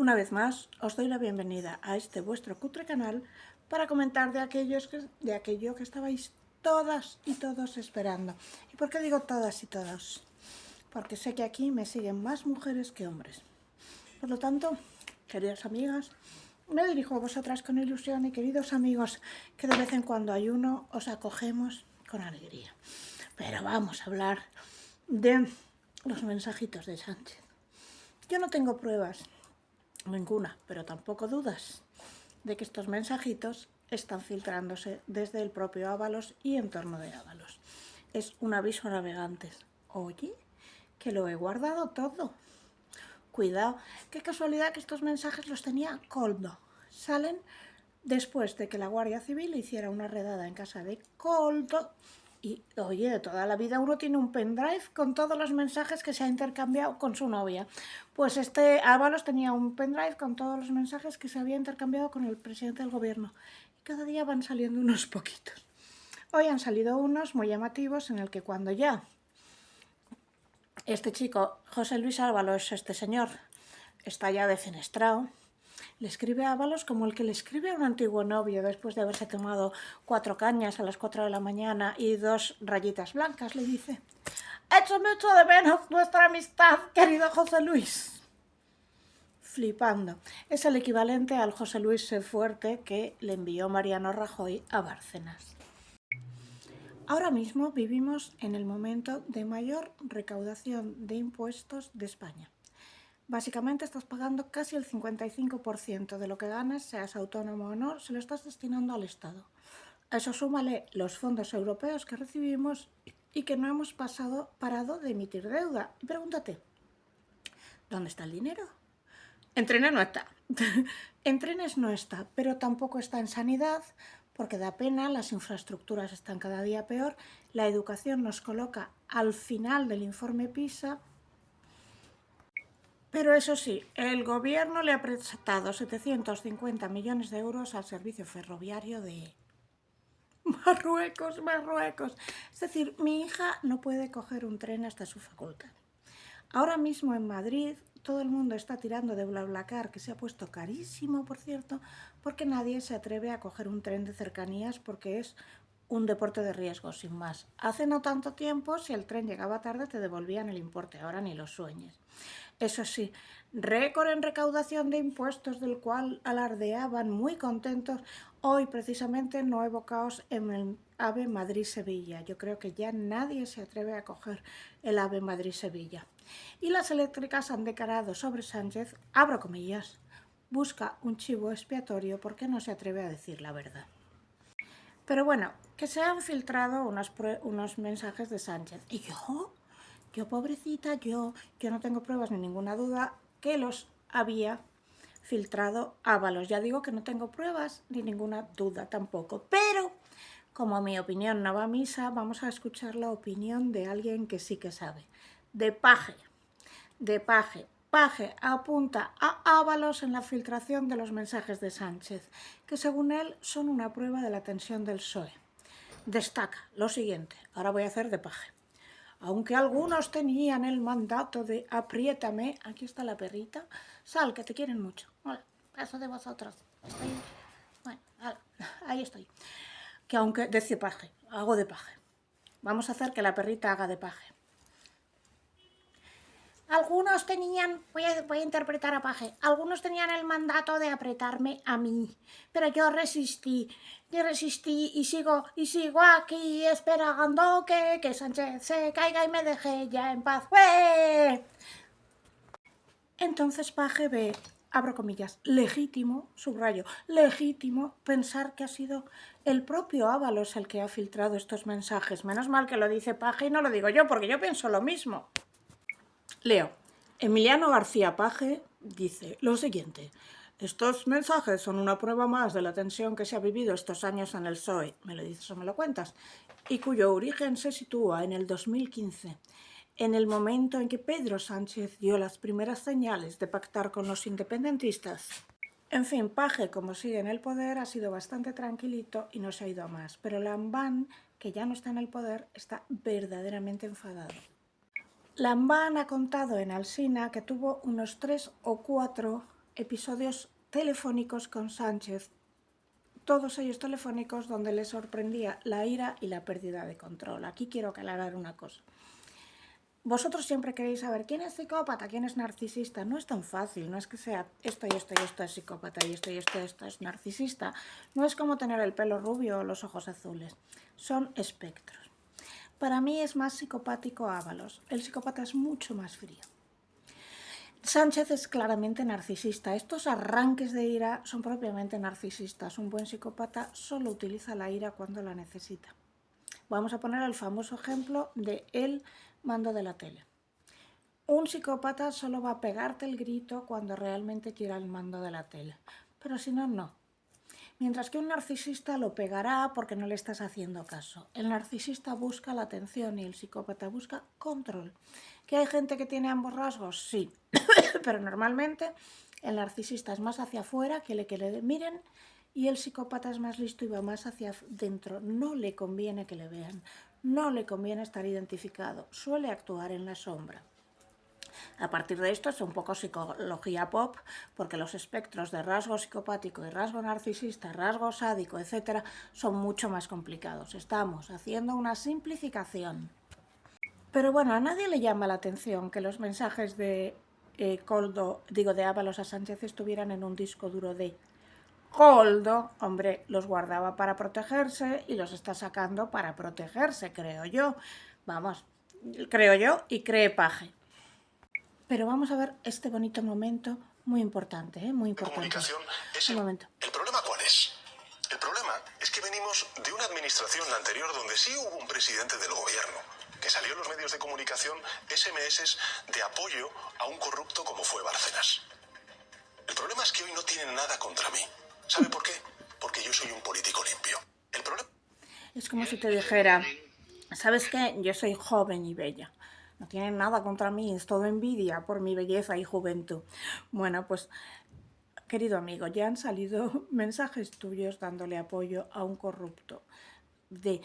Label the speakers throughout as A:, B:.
A: Una vez más, os doy la bienvenida a este vuestro cutre canal para comentar de aquello que estabais todas y todos esperando. ¿Y por qué digo todas y todos? Porque sé que aquí me siguen más mujeres que hombres. Por lo tanto, queridas amigas, me dirijo a vosotras con ilusión y queridos amigos que de vez en cuando ayuno os acogemos con alegría. Pero vamos a hablar de los mensajitos de Sánchez. Yo no tengo pruebas ninguna, pero tampoco dudas de que estos mensajitos están filtrándose desde el propio Ábalos y en torno de Ábalos. Es un aviso a navegantes. Oye, que lo he guardado todo. Cuidado, qué casualidad que estos mensajes los tenía Koldo. Salen después de que la Guardia Civil hiciera una redada en casa de Koldo. Y, oye, de toda la vida uno tiene un pendrive con todos los mensajes que se ha intercambiado con su novia. Pues este Ábalos tenía un pendrive con todos los mensajes que se había intercambiado con el presidente del gobierno. Y cada día van saliendo unos poquitos. Hoy han salido unos muy llamativos en el que cuando ya este chico, José Luis Ábalos, este señor, está ya defenestrado, le escribe a Ábalos como el que le escribe a un antiguo novio después de haberse tomado 4 cañas a las 4 de la mañana y 2 rayitas blancas. Le dice: echo mucho de menos nuestra amistad, querido José Luis. Flipando. Es el equivalente al José Luis Sé Fuerte que le envió Mariano Rajoy a Bárcenas. Ahora mismo vivimos en el momento de mayor recaudación de impuestos de España. Básicamente estás pagando casi el 55% de lo que ganas, seas autónomo o no, se lo estás destinando al Estado. A eso súmale los fondos europeos que recibimos y que no hemos parado de emitir deuda. Y pregúntate, ¿dónde está el dinero? En trenes no está. En trenes no está, pero tampoco está en sanidad, porque da pena, las infraestructuras están cada día peor, la educación nos coloca al final del informe PISA. Pero eso sí, el gobierno le ha prestado 750 millones de euros al servicio ferroviario de Marruecos. Es decir, mi hija no puede coger un tren hasta su facultad. Ahora mismo en Madrid todo el mundo está tirando de BlaBlaCar, que se ha puesto carísimo, por cierto, porque nadie se atreve a coger un tren de cercanías porque es un deporte de riesgo, sin más. Hace no tanto tiempo, si el tren llegaba tarde, te devolvían el importe, ahora ni lo sueñes. Eso sí, récord en recaudación de impuestos del cual alardeaban muy contentos. Hoy precisamente no evocaos en el AVE Madrid-Sevilla. Yo creo que ya nadie se atreve a coger el AVE Madrid-Sevilla. Y las eléctricas han declarado sobre Sánchez, abro comillas, busca un chivo expiatorio porque no se atreve a decir la verdad. Pero bueno, que se han filtrado unos mensajes de Sánchez. Y yo pobrecita, yo no tengo pruebas ni ninguna duda que los había filtrado Ábalos. Ya digo que no tengo pruebas ni ninguna duda tampoco. Pero, como mi opinión no va a misa, vamos a escuchar la opinión de alguien que sí que sabe. De Paje. Paje apunta a Ábalos en la filtración de los mensajes de Sánchez, que según él son una prueba de la tensión del PSOE. Destaca lo siguiente, ahora voy a hacer de Paje. Aunque algunos tenían el mandato de apriétame, aquí está la perrita, sal, que te quieren mucho. Hola, paso de vosotros. Bueno, ahí estoy. Que aunque, decía Paje, hago de Paje. Vamos a hacer que la perrita haga de Paje. Algunos tenían, voy a interpretar a Paje, algunos tenían el mandato de apretarme a mí, pero yo resistí y sigo aquí esperando que Sánchez se caiga y me deje ya en paz. ¡Ué! Entonces Paje ve, abro comillas, legítimo, subrayo, legítimo pensar que ha sido el propio Ábalos el que ha filtrado estos mensajes. Menos mal que lo dice Paje y no lo digo yo, porque yo pienso lo mismo. Leo. Emiliano García Paje dice lo siguiente: estos mensajes son una prueba más de la tensión que se ha vivido estos años en el PSOE, me lo dices o me lo cuentas, y cuyo origen se sitúa en el 2015, en el momento en que Pedro Sánchez dio las primeras señales de pactar con los independentistas. En fin, Paje, como sigue en el poder, ha sido bastante tranquilito y no se ha ido a más, pero Lambán, que ya no está en el poder, está verdaderamente enfadado. Lambán ha contado en Alsina que tuvo unos 3 o 4 episodios telefónicos con Sánchez, todos ellos telefónicos donde le sorprendía la ira y la pérdida de control. Aquí quiero aclarar una cosa. Vosotros siempre queréis saber quién es psicópata, quién es narcisista. No es tan fácil, no es que sea esto y esto y esto es psicópata y esto es narcisista. No es como tener el pelo rubio o los ojos azules. Son espectros. Para mí es más psicopático Ábalos. El psicópata es mucho más frío. Sánchez es claramente narcisista. Estos arranques de ira son propiamente narcisistas. Un buen psicópata solo utiliza la ira cuando la necesita. Vamos a poner el famoso ejemplo de el mando de la tele. Un psicópata solo va a pegarte el grito cuando realmente quiera el mando de la tele, pero si no, no. Mientras que un narcisista lo pegará porque no le estás haciendo caso. El narcisista busca la atención y el psicópata busca control. ¿Que hay gente que tiene ambos rasgos? Sí, pero normalmente el narcisista es más hacia afuera, que le miren, y el psicópata es más listo y va más hacia dentro. No le conviene que le vean, no le conviene estar identificado, suele actuar en la sombra. A partir de esto es un poco psicología pop, porque los espectros de rasgo psicopático, de rasgo narcisista, rasgo sádico, etc., son mucho más complicados. Estamos haciendo una simplificación. Pero bueno, a nadie le llama la atención que los mensajes de de Ábalos a Sánchez estuvieran en un disco duro de Koldo. Hombre, los guardaba para protegerse y los está sacando para protegerse, creo yo. Vamos, creo yo y cree Paje. Pero vamos a ver este bonito momento muy importante, muy importante.
B: Comunicación es ¿El problema cuál es? El problema es que venimos de una administración anterior donde sí hubo un presidente del gobierno que salió en los medios de comunicación SMS de apoyo a un corrupto como fue Bárcenas. El problema es que hoy no tienen nada contra mí. ¿Sabe por qué? Porque yo soy un político limpio. El problema
A: es como si te dijera, ¿sabes qué? Yo soy joven y bella. No tienen nada contra mí, es todo envidia por mi belleza y juventud. Bueno, pues, querido amigo, ya han salido mensajes tuyos dándole apoyo a un corrupto. De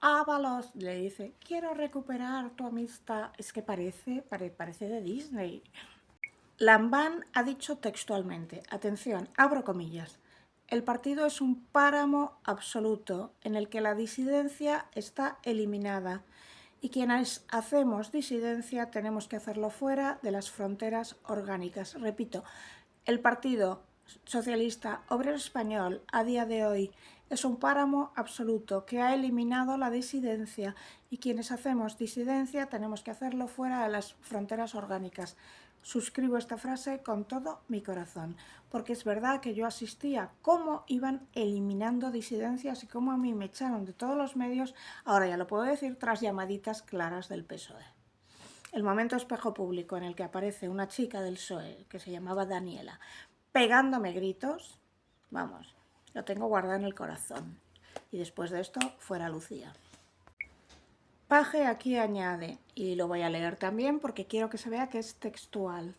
A: Ábalos le dice, quiero recuperar tu amistad. Es que parece de Disney. Lambán ha dicho textualmente, atención, abro comillas, el partido es un páramo absoluto en el que la disidencia está eliminada y quienes hacemos disidencia tenemos que hacerlo fuera de las fronteras orgánicas. Repito, el Partido Socialista Obrero Español a día de hoy es un páramo absoluto que ha eliminado la disidencia y quienes hacemos disidencia tenemos que hacerlo fuera de las fronteras orgánicas. Suscribo esta frase con todo mi corazón, porque es verdad que yo asistía cómo iban eliminando disidencias y cómo a mí me echaron de todos los medios, ahora ya lo puedo decir, tras llamaditas claras del PSOE. El momento espejo público en el que aparece una chica del PSOE, que se llamaba Daniela, pegándome gritos, vamos, lo tengo guardado en el corazón. Y después de esto, fuera Lucía. Paje aquí añade, y lo voy a leer también porque quiero que se vea que es textual.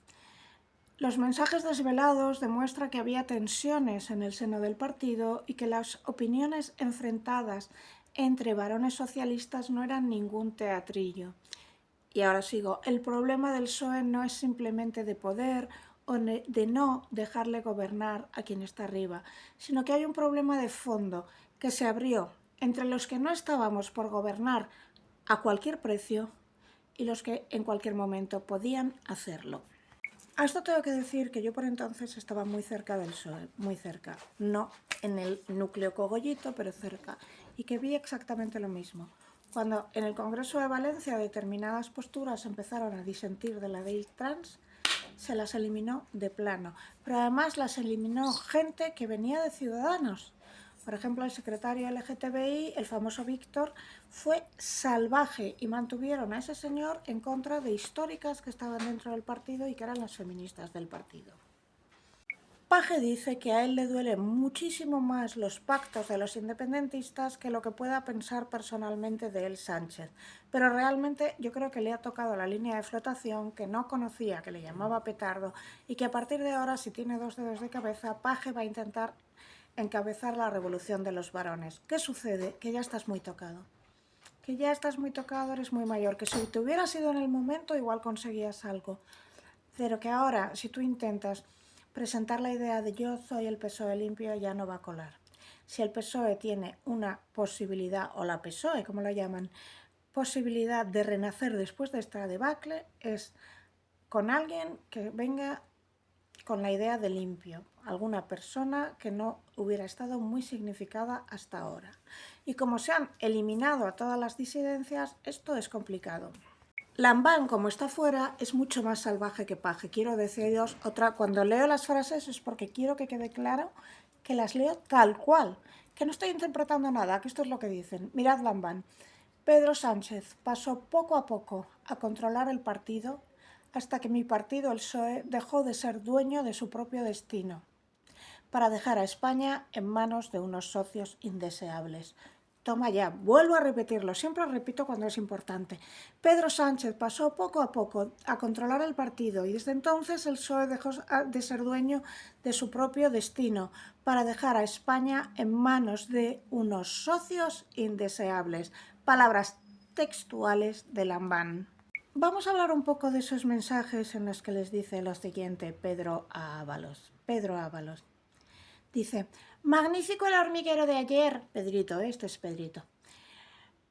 A: Los mensajes desvelados demuestran que había tensiones en el seno del partido y que las opiniones enfrentadas entre varones socialistas no eran ningún teatrillo. Y ahora sigo, el problema del PSOE no es simplemente de poder o de no dejarle gobernar a quien está arriba, sino que hay un problema de fondo que se abrió entre los que no estábamos por gobernar a cualquier precio y los que en cualquier momento podían hacerlo. A esto tengo que decir que yo por entonces estaba muy cerca del PSOE, muy cerca, no en el núcleo cogollito, pero cerca, y que vi exactamente lo mismo. Cuando en el Congreso de Valencia determinadas posturas empezaron a disentir de la ley trans, se las eliminó de plano, pero además las eliminó gente que venía de Ciudadanos. Por ejemplo, el secretario LGTBI, el famoso Víctor, fue salvaje y mantuvieron a ese señor en contra de históricas que estaban dentro del partido y que eran las feministas del partido. Paje dice que a él le duelen muchísimo más los pactos de los independentistas que lo que pueda pensar personalmente de él Sánchez. Pero realmente yo creo que le ha tocado la línea de flotación que no conocía, que le llamaba petardo, y que a partir de ahora, si tiene 2 dedos de cabeza, Paje va a intentar encabezar la revolución de los varones. ¿Qué sucede? Que ya estás muy tocado. Que ya estás muy tocado, eres muy mayor, que si te hubieras ido en el momento igual conseguías algo. Pero que ahora, si tú intentas presentar la idea de yo soy el PSOE limpio ya no va a colar. Si el PSOE tiene una posibilidad, o la PSOE, como la llaman, posibilidad de renacer después de esta debacle, es con alguien que venga con la idea de limpio, alguna persona que no hubiera estado muy significada hasta ahora. Y como se han eliminado a todas las disidencias, esto es complicado. Lambán, como está fuera, es mucho más salvaje que Paje. Quiero deciros otra, cuando leo las frases es porque quiero que quede claro que las leo tal cual, que no estoy interpretando nada, que esto es lo que dicen. Mirad Lambán. Pedro Sánchez pasó poco a poco a controlar el partido hasta que mi partido, el PSOE, dejó de ser dueño de su propio destino, para dejar a España en manos de unos socios indeseables. Toma ya, vuelvo a repetirlo, siempre repito cuando es importante. Pedro Sánchez pasó poco a poco a controlar el partido y desde entonces el PSOE dejó de ser dueño de su propio destino para dejar a España en manos de unos socios indeseables. Palabras textuales de Lambán. Vamos a hablar un poco de esos mensajes en los que les dice lo siguiente Pedro Ábalos. Pedro Ábalos dice: magnífico el hormiguero de ayer. Pedrito, este es Pedrito.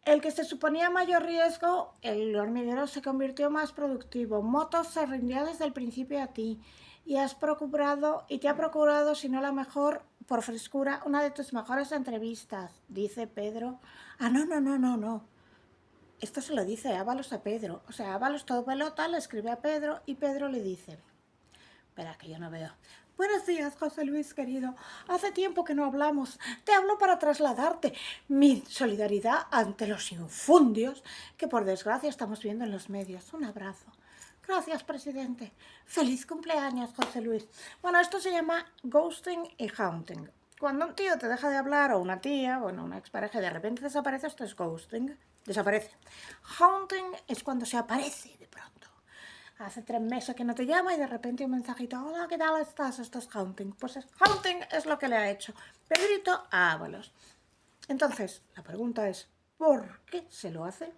A: El que se suponía mayor riesgo, el hormiguero se convirtió más productivo. Motos se rindió desde el principio a ti y te ha procurado, si no la mejor, por frescura, una de tus mejores entrevistas, dice Pedro. No. Esto se lo dice Ábalos a Pedro. O sea, Ábalos todo pelota le escribe a Pedro y Pedro le dice: espera, que yo no veo. Buenos días, José Luis, querido. Hace tiempo que no hablamos. Te hablo para trasladarte mi solidaridad ante los infundios que, por desgracia, estamos viendo en los medios. Un abrazo. Gracias, presidente. Feliz cumpleaños, José Luis. Bueno, esto se llama ghosting y haunting. Cuando un tío te deja de hablar, o una tía, bueno, una expareja, y de repente desaparece, esto es ghosting. Desaparece. Haunting es cuando se aparece de pronto. Hace 3 meses que no te llama y de repente un mensajito: hola, ¿qué tal estás? Esto es haunting. Pues haunting es lo que le ha hecho Pedrito a Ábalos. Entonces, la pregunta es: ¿por qué se lo hace?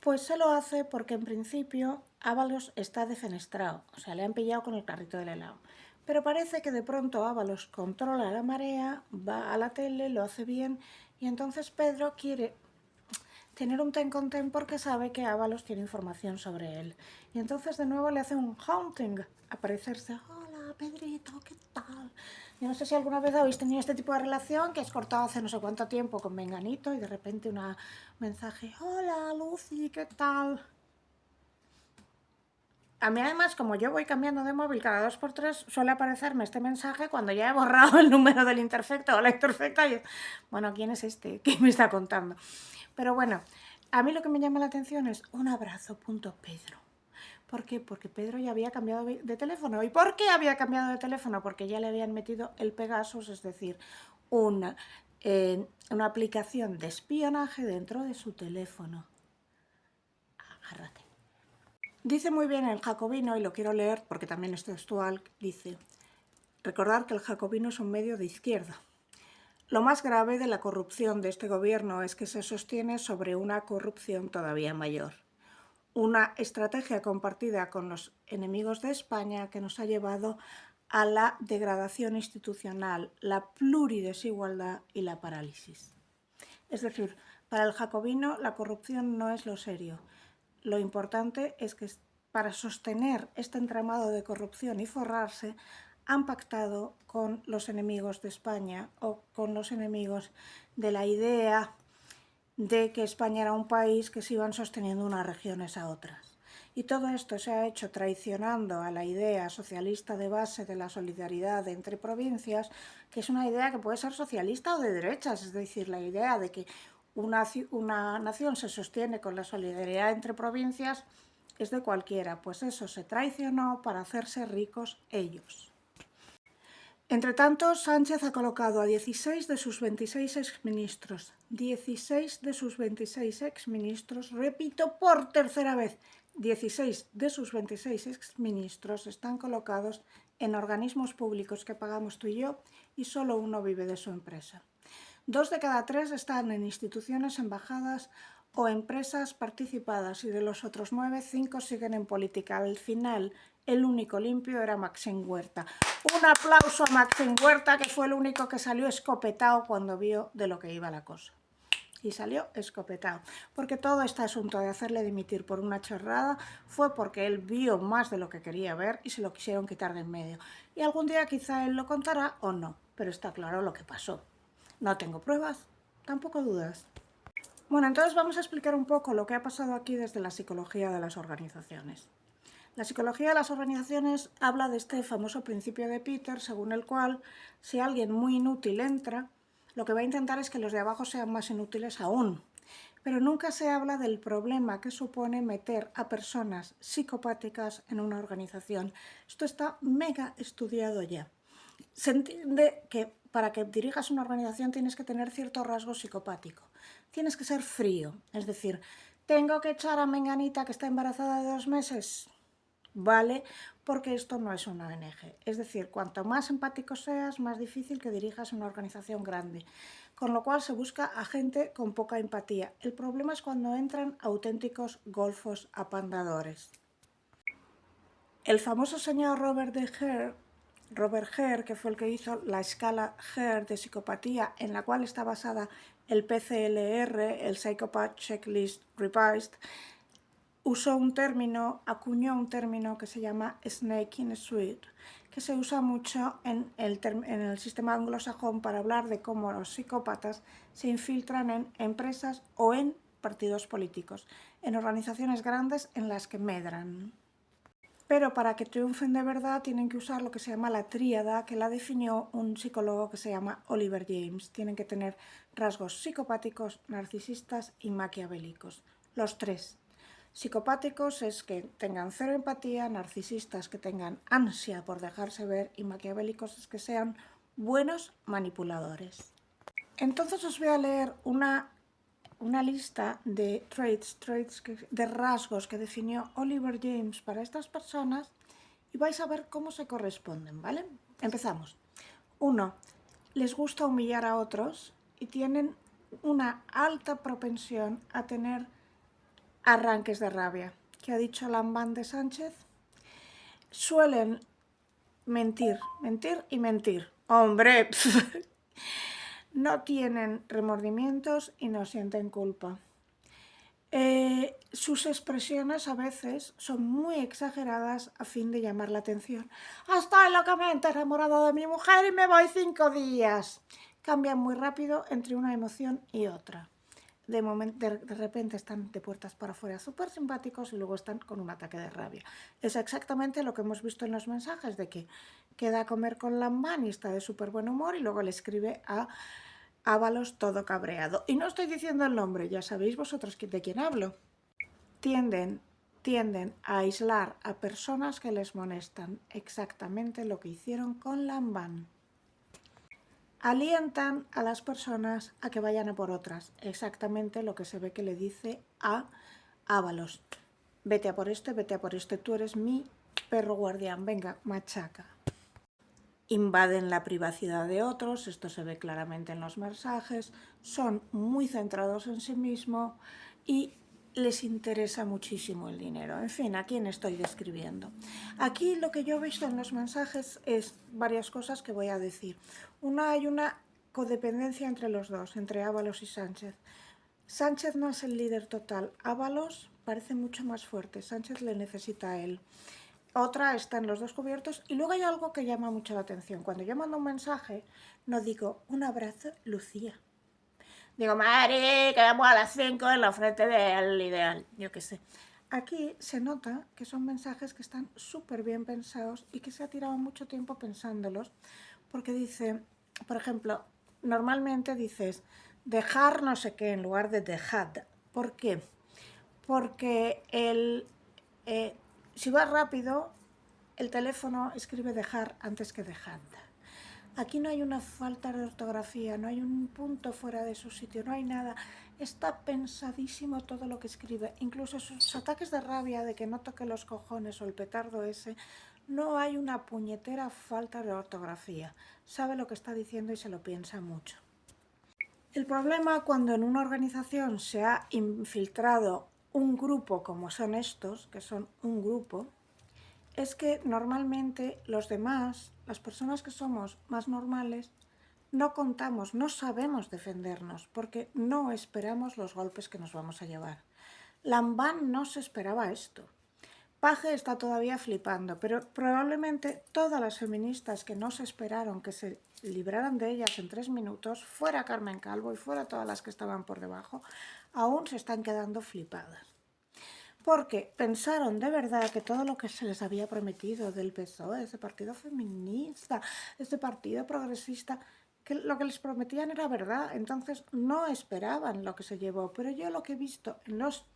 A: Pues se lo hace porque en principio Ábalos está defenestrado, o sea, le han pillado con el carrito del helado. Pero parece que de pronto Ábalos controla la marea, va a la tele, lo hace bien, y entonces Pedro quiere tener un ten con ten porque sabe que Ábalos tiene información sobre él. Y entonces de nuevo le hace un haunting, aparecerse: hola Pedrito, ¿qué tal? Yo no sé si alguna vez habéis tenido este tipo de relación, que has cortado hace no sé cuánto tiempo con Menganito y de repente un mensaje: hola Lucy, ¿qué tal? A mí además, como yo voy cambiando de móvil cada 2x3, suele aparecerme este mensaje cuando ya he borrado el número del interfecto o la interfecta y bueno, ¿quién es este? ¿Qué me está contando? Pero bueno, a mí lo que me llama la atención es un abrazo, Pedro. ¿Por qué? Porque Pedro ya había cambiado de teléfono. ¿Y por qué había cambiado de teléfono? Porque ya le habían metido el Pegasus, es decir, una aplicación de espionaje dentro de su teléfono. Agárrate. Dice muy bien el Jacobino, y lo quiero leer porque también es textual, dice: recordar que el Jacobino es un medio de izquierda. Lo más grave de la corrupción de este gobierno es que se sostiene sobre una corrupción todavía mayor. Una estrategia compartida con los enemigos de España que nos ha llevado a la degradación institucional, la pluridesigualdad y la parálisis. Es decir, para el jacobino la corrupción no es lo serio. Lo importante es que para sostener este entramado de corrupción y forrarse, han pactado con los enemigos de España o con los enemigos de la idea de que España era un país que se iban sosteniendo unas regiones a otras. Y todo esto se ha hecho traicionando a la idea socialista de base de la solidaridad entre provincias, que es una idea que puede ser socialista o de derechas, es decir, la idea de que una nación se sostiene con la solidaridad entre provincias es de cualquiera. Pues eso se traicionó para hacerse ricos ellos. Entre tanto, Sánchez ha colocado a 16 de sus 26 exministros. 16 de sus 26 exministros, repito por tercera vez, 16 de sus 26 exministros están colocados en organismos públicos que pagamos tú y yo, y solo uno vive de su empresa. 2 de cada 3 están en instituciones, embajadas o empresas participadas y de los otros 9, 5 siguen en política. Al final, el único limpio era Maxim Huerta. Un aplauso a Maxim Huerta, que fue el único que salió escopetado cuando vio de lo que iba la cosa. Y salió escopetado, porque todo este asunto de hacerle dimitir por una chorrada fue porque él vio más de lo que quería ver y se lo quisieron quitar de en medio. Y algún día quizá él lo contará o no, pero está claro lo que pasó. No tengo pruebas, tampoco dudas. Bueno, entonces vamos a explicar un poco lo que ha pasado aquí desde la psicología de las organizaciones. La psicología de las organizaciones habla de este famoso principio de Peter, según el cual si alguien muy inútil entra, lo que va a intentar es que los de abajo sean más inútiles aún. Pero nunca se habla del problema que supone meter a personas psicopáticas en una organización. Esto está mega estudiado ya. Se entiende que para que dirijas una organización tienes que tener cierto rasgo psicopático. Tienes que ser frío, es decir, ¿tengo que echar a Menganita que está embarazada de 2 meses? Vale, porque esto no es una ONG. Es decir, cuanto más empático seas, más difícil que dirijas una organización grande. Con lo cual se busca a gente con poca empatía. El problema es cuando entran auténticos golfos apandadores. El famoso señor Robert Hare, que fue el que hizo la escala Hare de psicopatía, en la cual está basada el PCLR, el Psychopath Checklist Revised, acuñó un término que se llama snake in a suit, que se usa mucho en el sistema anglosajón para hablar de cómo los psicópatas se infiltran en empresas o en partidos políticos, en organizaciones grandes en las que medran. Pero para que triunfen de verdad tienen que usar lo que se llama la tríada, que la definió un psicólogo que se llama Oliver James. Tienen que tener rasgos psicopáticos, narcisistas y maquiavélicos. Los 3. Psicopáticos es que tengan cero empatía, narcisistas que tengan ansia por dejarse ver y maquiavélicos es que sean buenos manipuladores. Entonces os voy a leer una lista de de rasgos que definió Oliver James para estas personas y vais a ver cómo se corresponden, ¿vale? Empezamos. 1. Les gusta humillar a otros y tienen una alta propensión a tener arranques de rabia. ¿Qué ha dicho Lambán de Sánchez? Suelen mentir y mentir. ¡Hombre! No tienen remordimientos y no sienten culpa. Sus expresiones a veces son muy exageradas a fin de llamar la atención. Estoy locamente enamorado de mi mujer y me voy 5 días. Cambian muy rápido entre una emoción y otra. De repente están de puertas para afuera súper simpáticos y luego están con un ataque de rabia. Es exactamente lo que hemos visto en los mensajes de que queda a comer con Lambán y está de súper buen humor y luego le escribe a Ábalos todo cabreado. Y no estoy diciendo el nombre, ya sabéis vosotros de quién hablo. Tienden a aislar a personas que les molestan, exactamente lo que hicieron con Lambán. Alientan a las personas a que vayan a por otras, exactamente lo que se ve que le dice a Ábalos. Vete a por este, tú eres mi perro guardián, venga, machaca. Invaden la privacidad de otros, esto se ve claramente en los mensajes, son muy centrados en sí mismos y les interesa muchísimo el dinero. En fin, ¿a quién estoy describiendo? Aquí lo que yo he visto en los mensajes es varias cosas que voy a decir. Hay una codependencia entre los dos, entre Ábalos y Sánchez. Sánchez no es el líder total, Ábalos parece mucho más fuerte, Sánchez le necesita a él. Otra está en los dos cubiertos y luego hay algo que llama mucho la atención. Cuando yo mando un mensaje, no digo un abrazo, Lucía. Digo, Mari, quedamos a las 5 en la frente del ideal, yo qué sé. Aquí se nota que son mensajes que están súper bien pensados y que se ha tirado mucho tiempo pensándolos, porque dice, por ejemplo, normalmente dices dejar no sé qué en lugar de dejad. ¿Por qué? Porque si va rápido, el teléfono escribe dejar antes que dejad. Aquí no hay una falta de ortografía, no hay un punto fuera de su sitio, no hay nada. Está pensadísimo todo lo que escribe. Incluso sus ataques de rabia de que no toque los cojones o el petardo ese, no hay una puñetera falta de ortografía. Sabe lo que está diciendo y se lo piensa mucho. El problema cuando en una organización se ha infiltrado un grupo como son estos, que son un grupo, es que normalmente los demás, las personas que somos más normales, no contamos, no sabemos defendernos, porque no esperamos los golpes que nos vamos a llevar. Lambán no se esperaba esto. Paje está todavía flipando, pero probablemente todas las feministas que no se esperaron que se libraran de ellas en 3 minutos, fuera Carmen Calvo y fuera todas las que estaban por debajo, aún se están quedando flipadas. Porque pensaron de verdad que todo lo que se les había prometido del PSOE, ese partido feminista, este partido progresista, que lo que les prometían era verdad. Entonces no esperaban lo que se llevó. Pero yo lo que he visto en los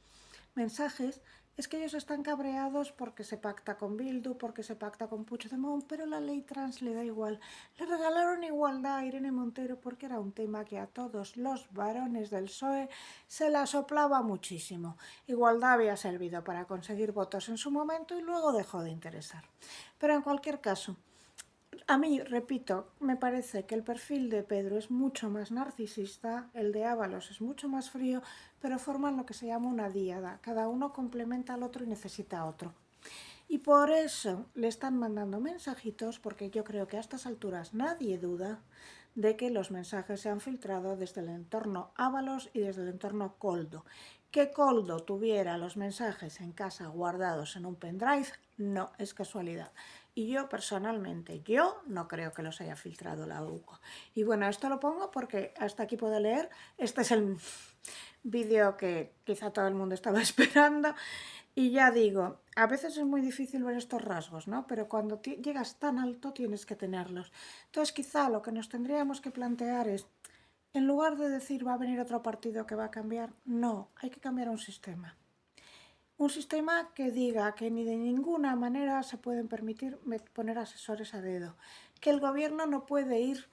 A: mensajes es que ellos están cabreados porque se pacta con Bildu, porque se pacta con Puigdemont, pero la ley trans le da igual. Le regalaron igualdad a Irene Montero porque era un tema que a todos los varones del PSOE se la soplaba muchísimo. Igualdad había servido para conseguir votos en su momento y luego dejó de interesar. Pero en cualquier caso, a mí, repito, me parece que el perfil de Pedro es mucho más narcisista, el de Ábalos es mucho más frío, pero forman lo que se llama una díada. Cada uno complementa al otro y necesita a otro. Y por eso le están mandando mensajitos, porque yo creo que a estas alturas nadie duda de que los mensajes se han filtrado desde el entorno Ábalos y desde el entorno Koldo. Que Koldo tuviera los mensajes en casa guardados en un pendrive no es casualidad. Y yo personalmente, yo no creo que los haya filtrado la UCO. Y bueno, esto lo pongo porque hasta aquí puedo leer. Este es el vídeo que quizá todo el mundo estaba esperando. Y ya digo, a veces es muy difícil ver estos rasgos, ¿no? Pero cuando llegas tan alto tienes que tenerlos. Entonces quizá lo que nos tendríamos que plantear es, en lugar de decir va a venir otro partido que va a cambiar, no, hay que cambiar un sistema. Un sistema que diga que ni de ninguna manera se pueden permitir poner asesores a dedo, que el gobierno no puede ir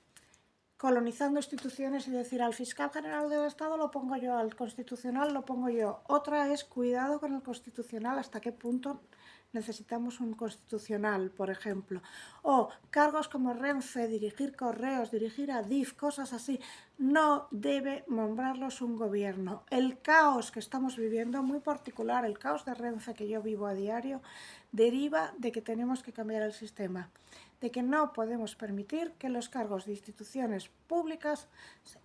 A: colonizando instituciones y decir al fiscal general del Estado lo pongo yo, al constitucional lo pongo yo. Otra es cuidado con el constitucional, hasta qué punto necesitamos un constitucional, por ejemplo. O cargos como Renfe, dirigir correos, dirigir a DIF, cosas así. No debe nombrarlos un gobierno. El caos que estamos viviendo, muy particular, el caos de Renfe que yo vivo a diario, deriva de que tenemos que cambiar el sistema, de que no podemos permitir que los cargos de instituciones públicas,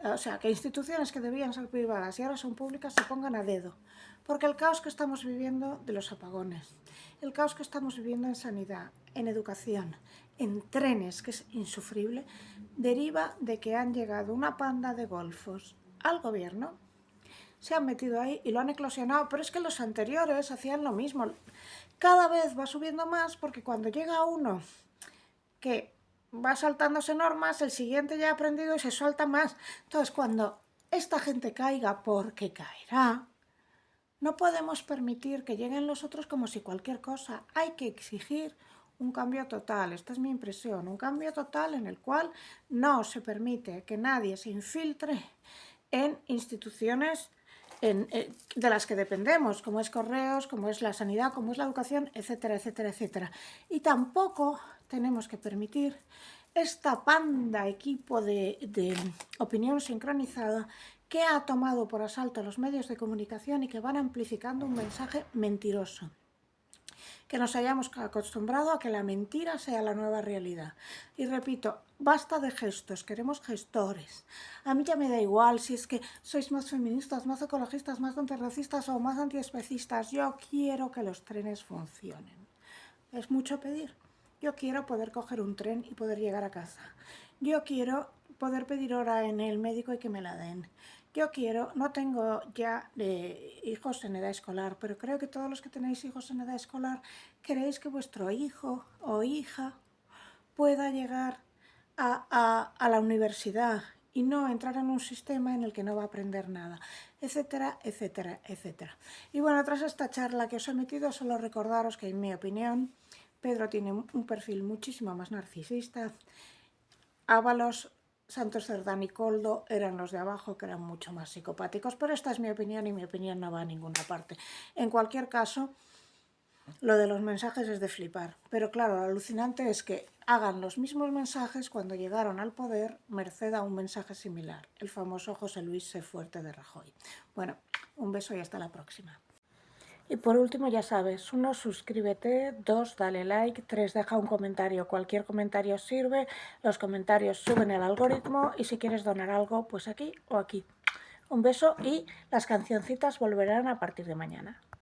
A: o sea, que instituciones que debían ser privadas y ahora son públicas, se pongan a dedo. Porque el caos que estamos viviendo de los apagones, el caos que estamos viviendo en sanidad, en educación, en trenes, que es insufrible, deriva de que han llegado una panda de golfos al gobierno, se han metido ahí y lo han eclosionado, pero es que los anteriores hacían lo mismo. Cada vez va subiendo más porque cuando llega uno que va saltándose normas, el siguiente ya ha aprendido y se suelta más. Entonces, cuando esta gente caiga, porque caerá, no podemos permitir que lleguen los otros como si cualquier cosa. Hay que exigir un cambio total, esta es mi impresión, un cambio total en el cual no se permite que nadie se infiltre en instituciones de las que dependemos, como es correos, como es la sanidad, como es la educación, etcétera, etcétera, etcétera. Y tampoco tenemos que permitir esta panda equipo de opinión sincronizada que ha tomado por asalto los medios de comunicación y que van amplificando un mensaje mentiroso. Que nos hayamos acostumbrado a que la mentira sea la nueva realidad. Y repito, basta de gestos, queremos gestores. A mí ya me da igual si es que sois más feministas, más ecologistas, más antirracistas o más antiespecistas. Yo quiero que los trenes funcionen. Es mucho pedir. Yo quiero poder coger un tren y poder llegar a casa. Yo quiero poder pedir hora en el médico y que me la den. Yo quiero, no tengo ya hijos en edad escolar, pero creo que todos los que tenéis hijos en edad escolar queréis que vuestro hijo o hija pueda llegar a la universidad y no entrar en un sistema en el que no va a aprender nada, etcétera, etcétera, etcétera. Y bueno, tras esta charla que os he metido, solo recordaros que en mi opinión Pedro tiene un perfil muchísimo más narcisista. Ábalos, Santos Cerdán y Koldo eran los de abajo, que eran mucho más psicopáticos, pero esta es mi opinión y mi opinión no va a ninguna parte. En cualquier caso, Lo de los mensajes es de flipar, pero claro, lo alucinante es que hagan los mismos mensajes cuando llegaron al poder merced a un mensaje similar, el famoso José Luis Sé Fuerte de Rajoy. Bueno, un beso y hasta la próxima. Y por último, ya sabes, 1, suscríbete, 2, dale like, 3, deja un comentario, cualquier comentario sirve, los comentarios suben el algoritmo y si quieres donar algo, pues aquí o aquí. Un beso y las cancioncitas volverán a partir de mañana.